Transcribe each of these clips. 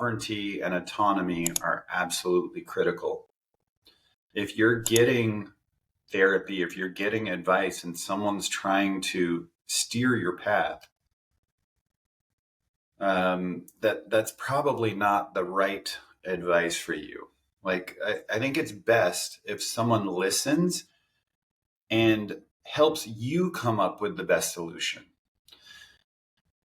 sovereignty and autonomy are absolutely critical. If you're getting therapy, if you're getting advice and someone's trying to steer your path, that's probably not the right advice for you. Like, I think it's best if someone listens and helps you come up with the best solution.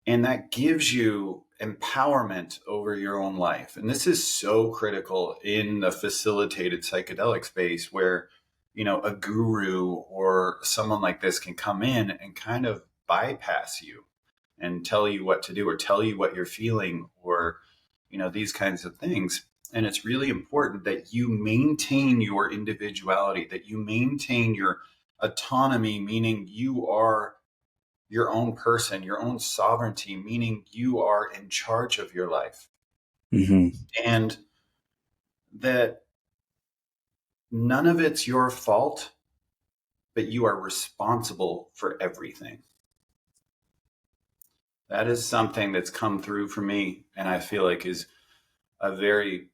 And that gives you empowerment over your own life. And this is so critical in the facilitated psychedelic space where, a guru or someone like this can come in and kind of bypass you and tell you what to do or tell you what you're feeling or, these kinds of things. And it's really important that you maintain your individuality, that you maintain your autonomy, meaning you are your own person, your own sovereignty, meaning you are in charge of your life. Mm-hmm. And that none of it's your fault, but you are responsible for everything. That is something that's come through for me, and I feel like is a very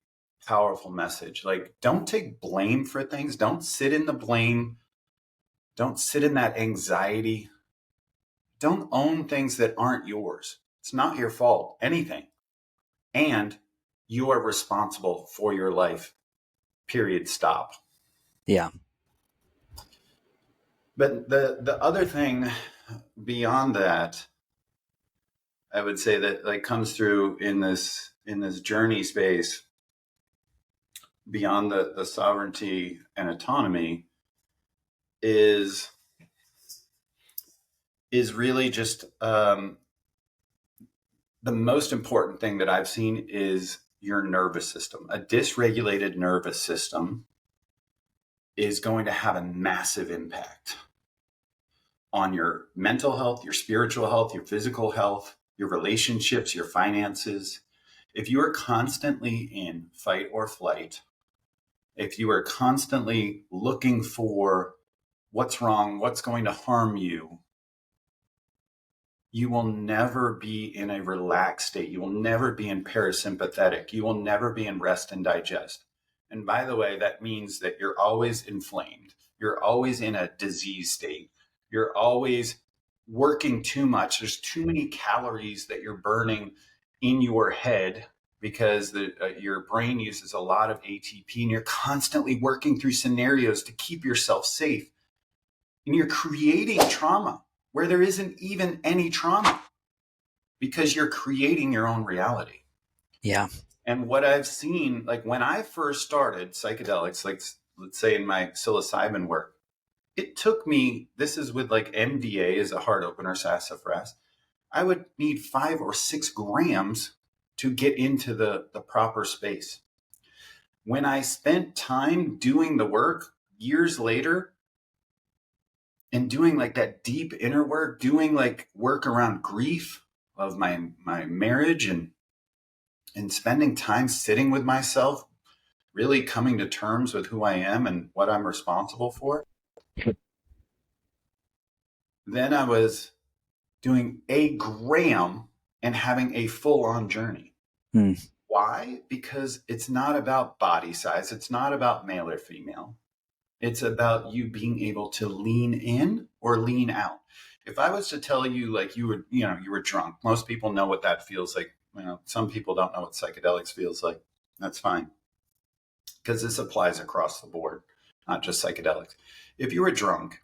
powerful message. Like, don't take blame for things. Don't sit in the blame. Don't sit in that anxiety. Don't own things that aren't yours. It's not your fault, anything. And you are responsible for your life, period, stop. Yeah. But the other thing beyond that, I would say that like comes through in this journey space beyond the sovereignty and autonomy is really just the most important thing that I've seen is your nervous system. A dysregulated nervous system is going to have a massive impact on your mental health, your spiritual health, your physical health, your relationships, your finances. If you are constantly in fight or flight, if you are constantly looking for what's wrong, what's going to harm you, you will never be in a relaxed state. You will never be in parasympathetic. You will never be in rest and digest. And by the way, that means that you're always inflamed. You're always in a disease state. You're always working too much. There's too many calories that you're burning in your head because your brain uses a lot of ATP, and you're constantly working through scenarios to keep yourself safe. And you're creating trauma where there isn't even any trauma because you're creating your own reality. Yeah. And what I've seen, like when I first started psychedelics, like let's say in my psilocybin work, it took me, this is with like MDA as a heart opener, sassafras, I would need 5 or 6 grams to get into the proper space. When I spent time doing the work years later and doing like that deep inner work, doing like work around grief of my marriage and spending time sitting with myself, really coming to terms with who I am and what I'm responsible for. Then I was doing a gram and having a full-on journey. Why? Because it's not about body size. It's not about male or female. It's about you being able to lean in or lean out. If I was to tell you like you were drunk, most people know what that feels like. Some people don't know what psychedelics feels like. That's fine. Because this applies across the board, not just psychedelics. If you were drunk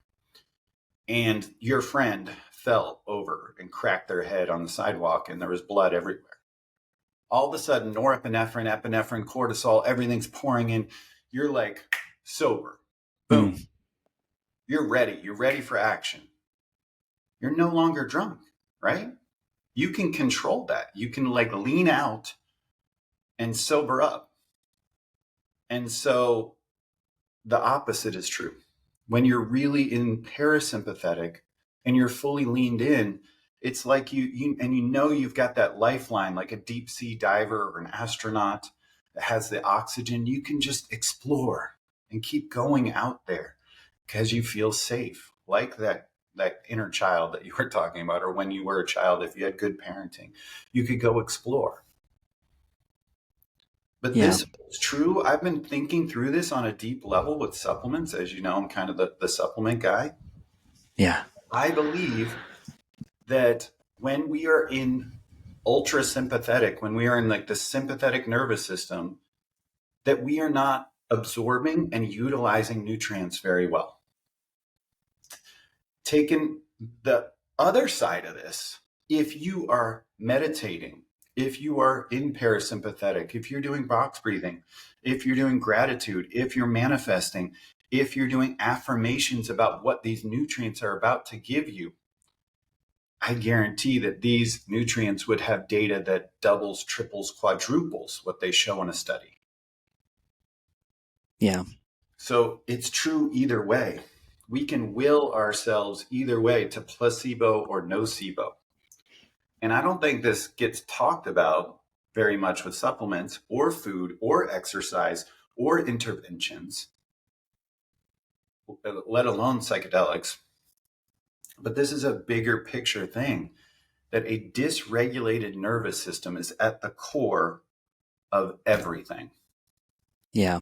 and your friend fell over and cracked their head on the sidewalk and there was blood everywhere, all of a sudden norepinephrine, epinephrine, cortisol, everything's pouring in. You're like sober. Boom. You're ready. You're ready for action. You're no longer drunk, right? You can control that. You can like lean out and sober up. And so the opposite is true. When you're really in parasympathetic and you're fully leaned in, it's like you've got that lifeline, like a deep sea diver or an astronaut that has the oxygen. You can just explore and keep going out there because you feel safe, like that inner child that you were talking about, or when you were a child, if you had good parenting, you could go explore. But Yeah. this is true. I've been thinking through this on a deep level with supplements. As you know, I'm kind of the supplement guy. Yeah. I believe that when we are in ultra sympathetic, when we are in like the sympathetic nervous system, that we are not absorbing and utilizing nutrients very well. Taking the other side of this, if you are meditating, if you are in parasympathetic, if you're doing box breathing, if you're doing gratitude, if you're manifesting, if you're doing affirmations about what these nutrients are about to give you, I guarantee that these nutrients would have data that doubles, triples, quadruples what they show in a study. Yeah. So it's true either way. We can will ourselves either way to placebo or nocebo. And I don't think this gets talked about very much with supplements or food or exercise or interventions, let alone psychedelics. But this is a bigger picture thing, that a dysregulated nervous system is at the core of everything. Yeah.